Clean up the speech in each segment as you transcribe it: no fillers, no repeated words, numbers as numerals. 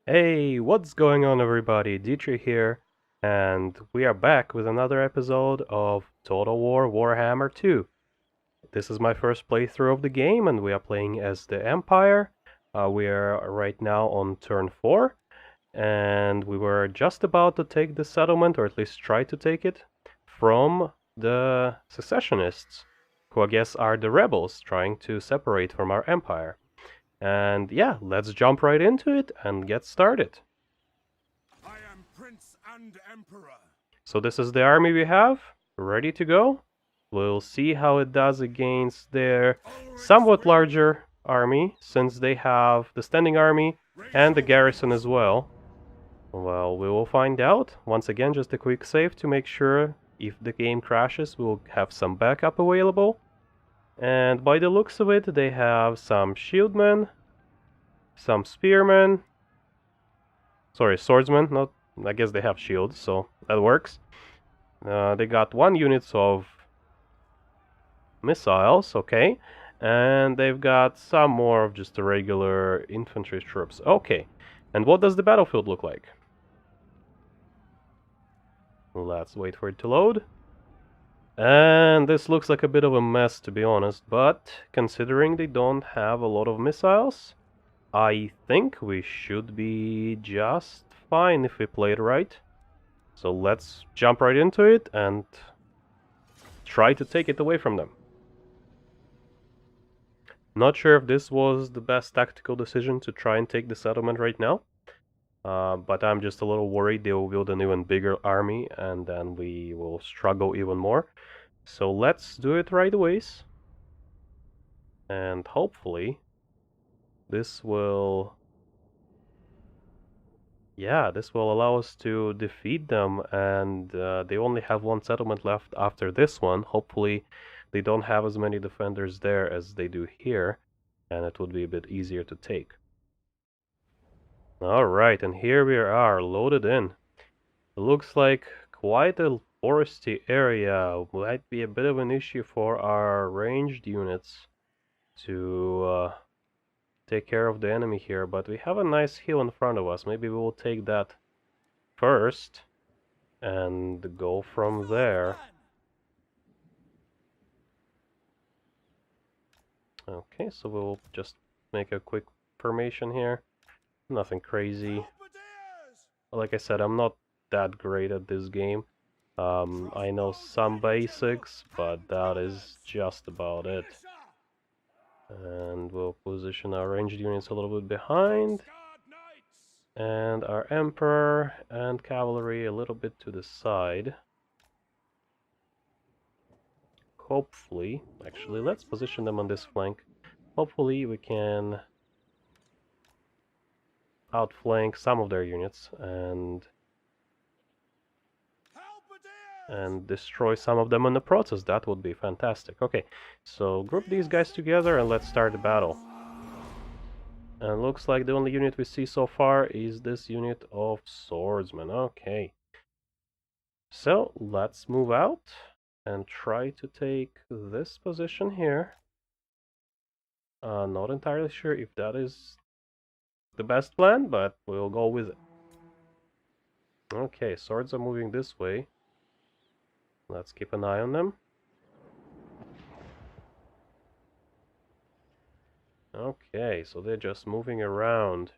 Hey, what's going on everybody? DTREE here, and we are back with another episode of Total War Warhammer 2. This is my first playthrough of the game, and we are playing as the Empire. We are right now on turn 4, and we were just about to take the settlement, or at least try to take it, from the secessionists, who I guess are the rebels trying to separate from our Empire. And yeah, let's jump right into it and get started. I am Prince and Emperor. So this is the army we have, ready to go. We'll see how it does against their somewhat larger army, since they have the standing army and the garrison as well. Well, we will find out. Once again, just a quick save to make sure if the game crashes, we'll have some backup available. And by the looks of it, they have some shieldmen, some spearmen, sorry, swordsmen, not, I guess they have shields, so that works. They got 1 unit of missiles, okay, and they've got some more of just the regular infantry troops. Okay, and what does the battlefield look like? Let's wait for it to load. And this looks like a bit of a mess, to be honest, but considering they don't have a lot of missiles, I think we should be just fine if we play it right. So let's jump right into it and try to take it away from them. Not sure if this was the best tactical decision to try and take the settlement right now, but I'm just a little worried they will build an even bigger army and then we will struggle even more. So let's do it right away, and hopefully this will, yeah, this will allow us to defeat them, and they only have 1 settlement left after this one. Hopefully they don't have as many defenders there as they do here, and it would be a bit easier to take. Alright, and here we are, loaded in. It looks like quite a foresty area. Might be a bit of an issue for our ranged units to take care of the enemy here, but we have a nice hill in front of us. Maybe we will take that first and go from there. Okay, so we'll just make a quick formation here. Nothing crazy. Like I said, I'm not that great at this game. I know some basics, but that is just about it. And we'll position our ranged units a little bit behind. And our Emperor and Cavalry a little bit to the side. Hopefully, actually, let's position them on this flank. Hopefully we can outflank some of their units and destroy some of them in the process. That would be fantastic. Okay, so group these guys together and let's start the battle. And looks like the only unit we see so far is this unit of swordsmen. Okay, so let's move out and try to take this position here. Not entirely sure if that is the best plan, but we'll go with it. Okay, swords are moving this way. Let's keep an eye on them. Okay, so they're just moving around.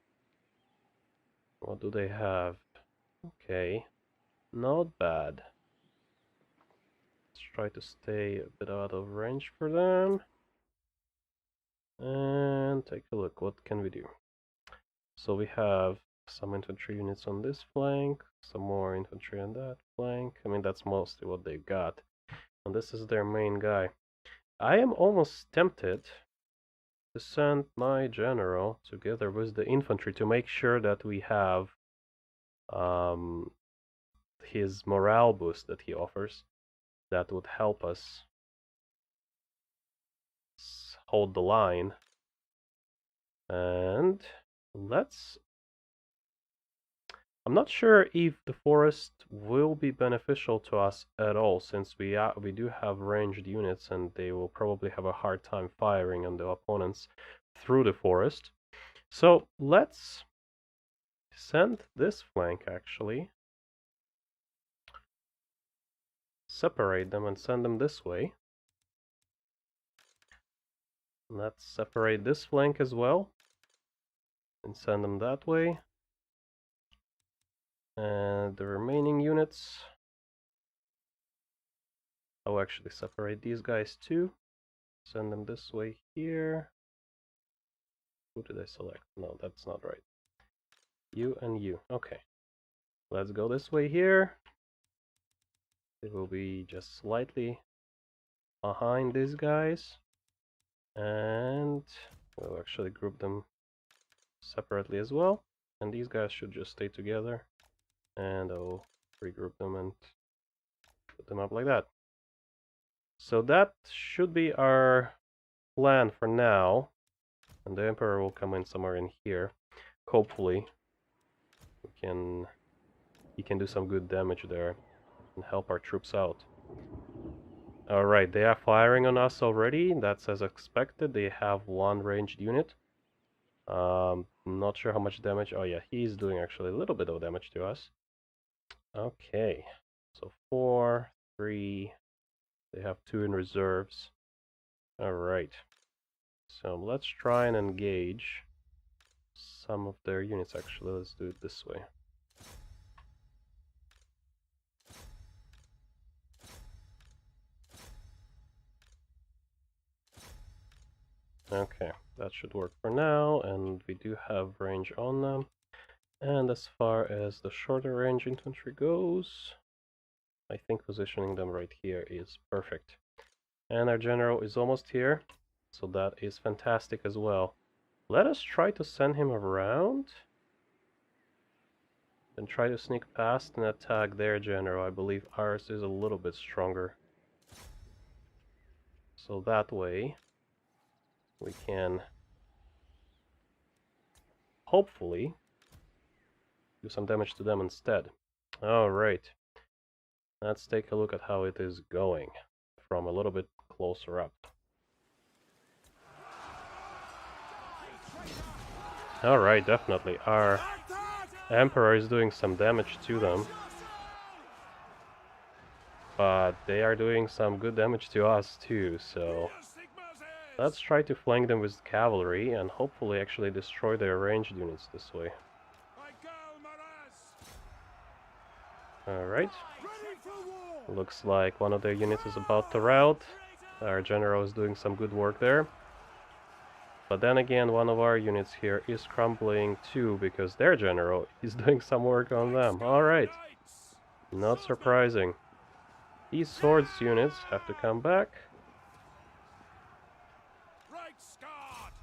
What do they have? Okay, not bad. Let's try to stay a bit out of range for them. And take a look, what can we do? So we have some infantry units on this flank, some more infantry on that flank. I mean, that's mostly what they've got. And this is their main guy. I am almost tempted to send my general together with the infantry to make sure that we have his morale boost that he offers. That would help us hold the line. And let's... I'm not sure if the forest will be beneficial to us at all, since we do have ranged units and they will probably have a hard time firing on the opponents through the forest. So let's send this flank actually. Separate them and send them this way. Let's separate this flank as well and send them that way. And the remaining units, I'll actually separate these guys too. Send them this way here. Who did I select? No, that's not right. You and you. Okay. Let's go this way here. It will be just slightly behind these guys. And we'll actually group them separately as well. And these guys should just stay together. And I'll regroup them and put them up like that. So that should be our plan for now. And the Emperor will come in somewhere in here. Hopefully he can do some good damage there and help our troops out. Alright, they are firing on us already. That's as expected. They have one ranged unit. Not sure how much damage. Oh yeah, he's doing actually a little bit of damage to us. Okay, so 4, 3. They have 2 in reserves. Alright, so let's try and engage some of their units actually. Let's do it this way. Okay, that should work for now, and we do have range on them. And as far as the shorter range infantry goes, I think positioning them right here is perfect. And our general is almost here, so that is fantastic as well. Let us try to send him around and try to sneak past and attack their general. I believe ours is a little bit stronger. So that way we can hopefully do some damage to them instead. Alright, let's take a look at how it is going from a little bit closer up. Alright, definitely. Our Emperor is doing some damage to them. But they are doing some good damage to us too, so let's try to flank them with cavalry and hopefully actually destroy their ranged units this way. Alright. Looks like one of their units is about to rout. Our general is doing some good work there. But then again, one of our units here is crumbling too, because their general is doing some work on them. Alright. Not surprising. These swords units have to come back.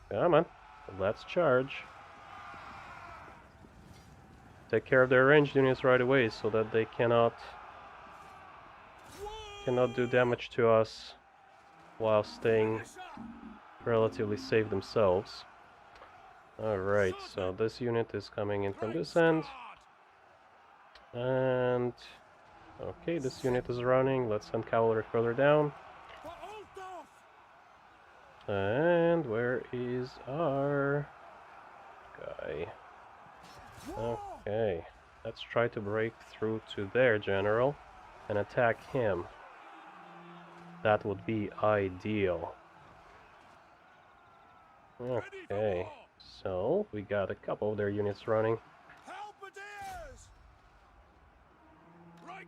Come on. Let's charge. Take care of their ranged units right away so that they cannot do damage to us while staying relatively safe themselves. Alright, so this unit is coming in from this end. And okay, this unit is running. Let's send cavalry further down. And where is our guy? Okay, let's try to break through to their general and attack him. That would be ideal. Okay, so we got a couple of their units running.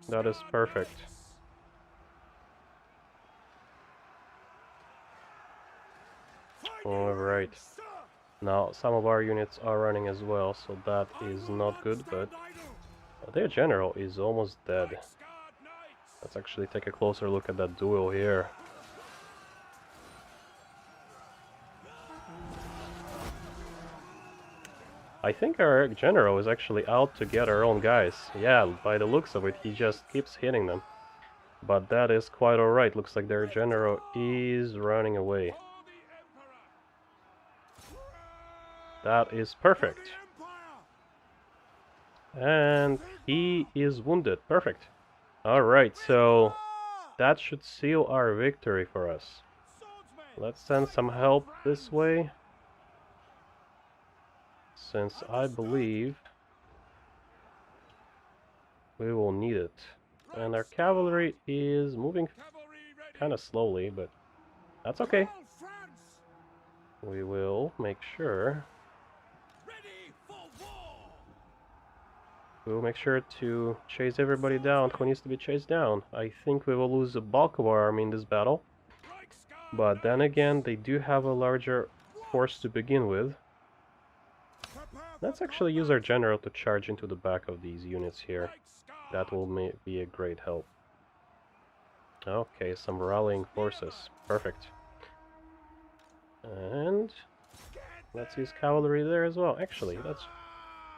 That is perfect. Alright. Now, some of our units are running as well, so that is not good, but their general is almost dead. Let's actually take a closer look at that duel here. I think our general is actually out to get our own guys. Yeah, by the looks of it, he just keeps hitting them. But that is quite alright. Looks like their general is running away. That is perfect. And he is wounded. Perfect. Alright, so that should seal our victory for us. Let's send some help this way. Since I believe We will need it. And our cavalry is moving Cavalry ready. kind of slowly, but that's To okay. all France, We will make sure. ready for war. We will make sure to chase everybody down who needs to be chased down. I think we will lose the bulk of our army in this battle. Reichsguard But then again, knights. they do have a larger force to begin with. Prepare Let's for actually use our combat. general to charge into the back of these units here. That Reichsguard. will be a great help. Okay, some rallying forces. Perfect. And let's use cavalry there as well. Actually, let's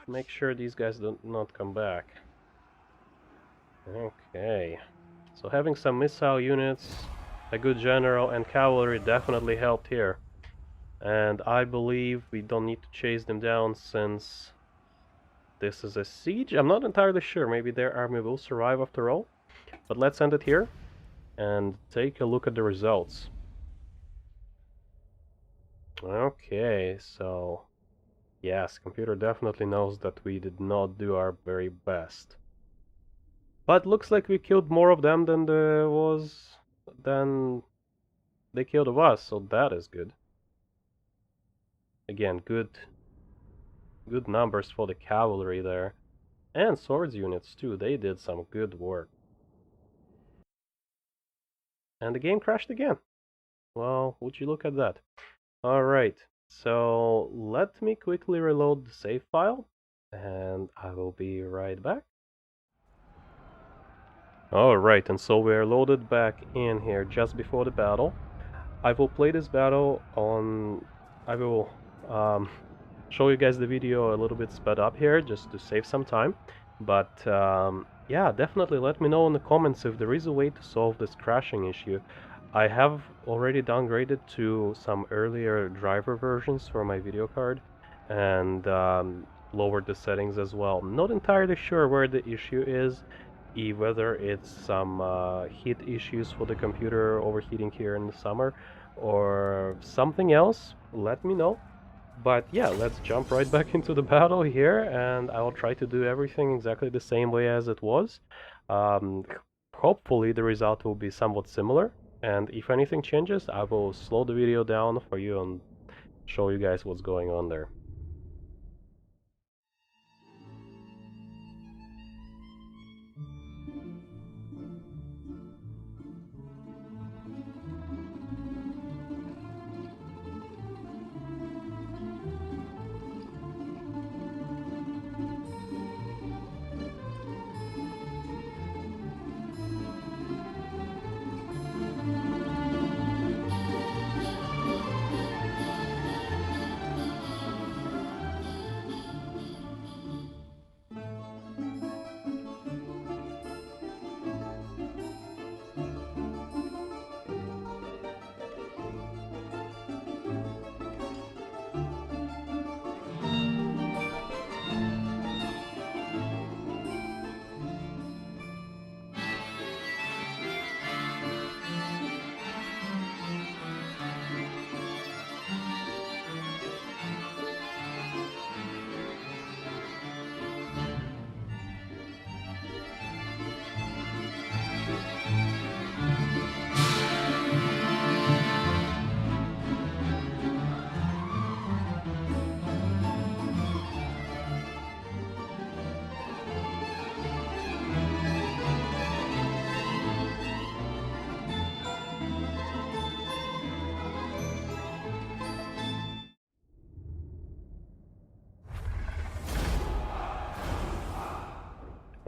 make sure these guys do not come back. Okay. So having some missile units, a good general, and cavalry definitely helped here. And I believe we don't need to chase them down since this is a siege. I'm not entirely sure. Maybe their army will survive after all. But let's end it here and take a look at the results. Okay, so yes, computer definitely knows that we did not do our very best. But looks like we killed more of them than than they killed of us, so that is good. Again, good numbers for the cavalry there. And swords units too, they did some good work. And the game crashed again. Well, would you look at that? Alright, so let me quickly reload the save file, and I will be right back. Alright, and so we're loaded back in here just before the battle. I will play this battle on... I will show you guys the video a little bit sped up here, just to save some time. But yeah, definitely let me know in the comments if there is a way to solve this crashing issue. I have already downgraded to some earlier driver versions for my video card, and lowered the settings as well. Not entirely sure where the issue is, whether it's some heat issues for the computer overheating here in the summer, or something else. Let me know. But yeah, let's jump right back into the battle here, and I will try to do everything exactly the same way as it was. Hopefully the result will be somewhat similar, and if anything changes, I will slow the video down for you and show you guys what's going on there.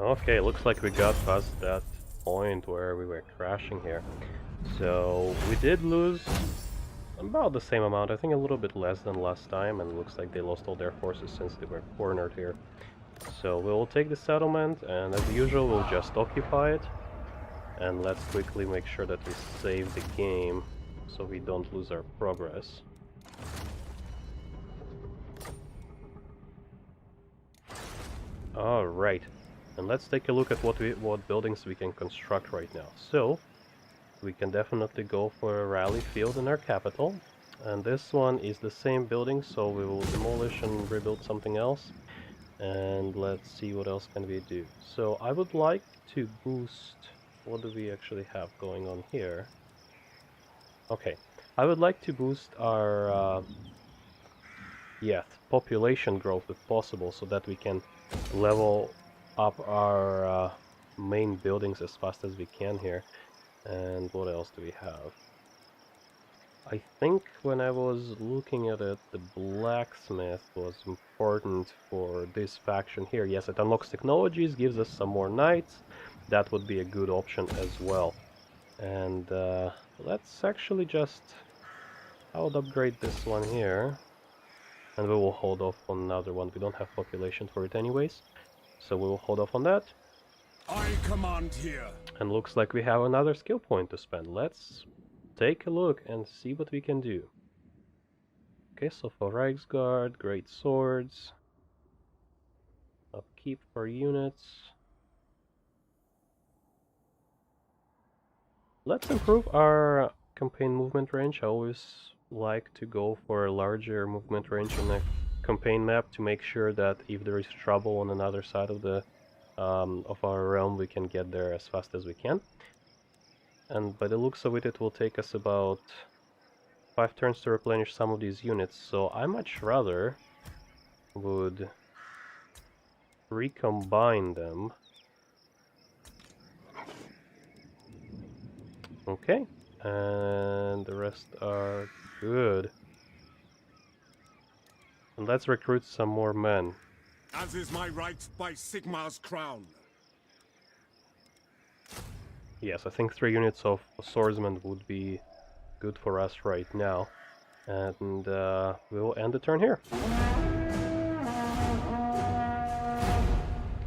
Okay, looks like we got past that point where we were crashing here. So we did lose about the same amount, I think a little bit less than last time, and it looks like they lost all their forces since they were cornered here. So we will take the settlement, and as usual we'll just occupy it. And let's quickly make sure that we save the game so we don't lose our progress. Alright, and let's take a look at what buildings we can construct right now. So we can definitely go for a rally field in our capital, and this one is the same building, so we will demolish and rebuild something else. And let's see what else can we do. So I would like to boost... What do we actually have going on here? Okay, I would like to boost our population growth if possible, so that we can level up our main buildings as fast as we can here. And what else do we have? I think when I was looking at it, the blacksmith was important for this faction here. Yes, it unlocks technologies, gives us some more knights. That would be a good option as well. And let's actually just... I would upgrade this one here. And we will hold off on another one. We don't have population for it anyways. So we will hold off on that. I command here. And looks like we have another skill point to spend. Let's take a look and see what we can do. Okay, so for Reichsguard, great swords. Upkeep for units. Let's improve our campaign movement range. I always like to go for a larger movement range on a campaign map to make sure that if there is trouble on another side of the of our realm, we can get there as fast as we can. And by the looks of it, it will take us about 5 turns to replenish some of these units. So I much rather would recombine them. Okay, and the rest are good. And let's recruit some more men. As is my right by Sigmar's crown. Yes, I think 3 units of swordsmen would be good for us right now. And we'll end the turn here.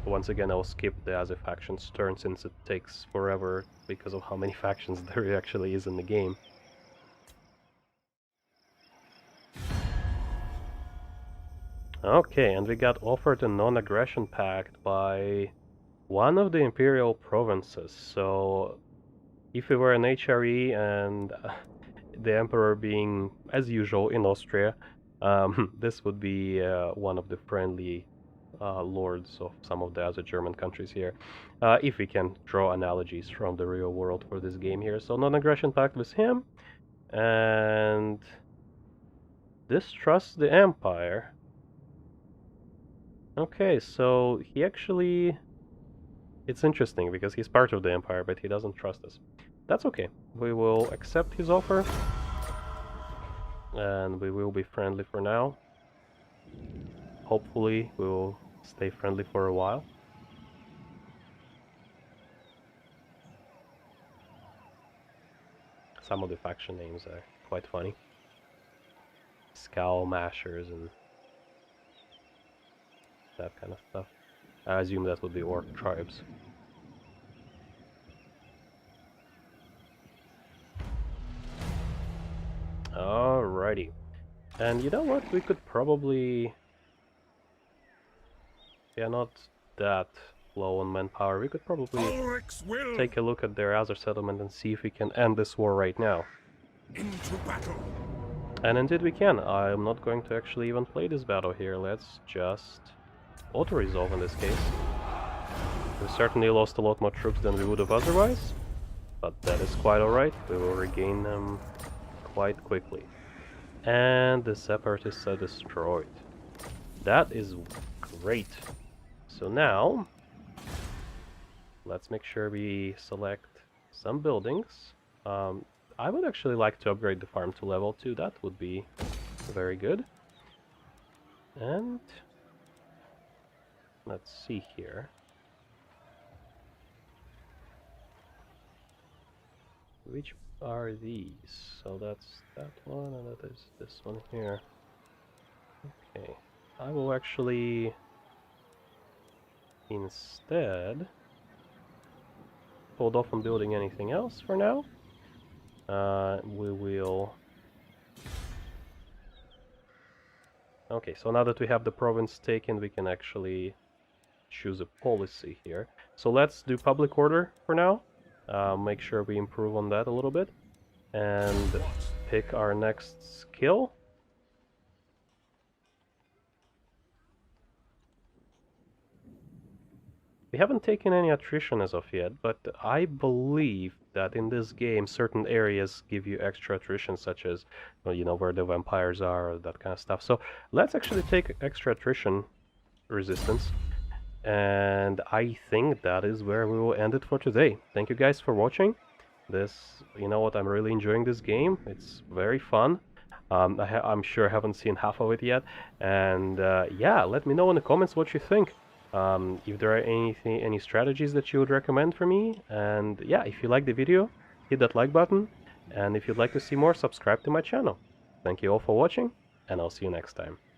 Once again, I'll skip the as a faction's turn since it takes forever because of how many factions there actually is in the game. Okay, and we got offered a non-aggression pact by one of the imperial provinces. So if we were an HRE and the emperor being, as usual, in Austria, this would be one of the friendly lords of some of the other German countries here, if we can draw analogies from the real world for this game here. So non-aggression pact with him, and distrust the empire. Okay, so he actually... It's interesting because he's part of the empire, but he doesn't trust us. That's okay. We will accept his offer, and we will be friendly for now. Hopefully, we will stay friendly for a while. Some of the faction names are quite funny. Skull Mashers and that kind of stuff. I assume that would be orc tribes. Alrighty. And you know what? We could probably... Yeah, not that low on manpower. We could probably take a look at their other settlement and see if we can end this war right now. Into battle. And indeed we can. I'm not going to actually even play this battle here. Let's just auto-resolve in this case. We certainly lost a lot more troops than we would have otherwise, but that is quite alright. We will regain them quite quickly. And the separatists are destroyed. That is great. So now, let's make sure we select some buildings. I would actually like to upgrade the farm to level 2. That would be very good. And let's see here. Which are these? So that's that one, and that is this one here. Okay, I will actually instead hold off on building anything else for now. We will... Okay, so now that we have the province taken, we can actually choose a policy here. So let's do public order for now. Make sure we improve on that a little bit. And pick our next skill. We haven't taken any attrition as of yet, but I believe that in this game certain areas give you extra attrition, such as, well, you know, where the vampires are, or that kind of stuff. So let's actually take extra attrition resistance, and I think that is where we will end it for today. Thank you guys for watching. This, you know what, I'm really enjoying this game. It's very fun. I'm sure I haven't seen half of it yet, and yeah, let me know in the comments what you think. If there are any strategies that you would recommend for me, and yeah, if you like the video, hit that like button, and if you'd like to see more, subscribe to my channel. Thank you all for watching, and I'll see you next time.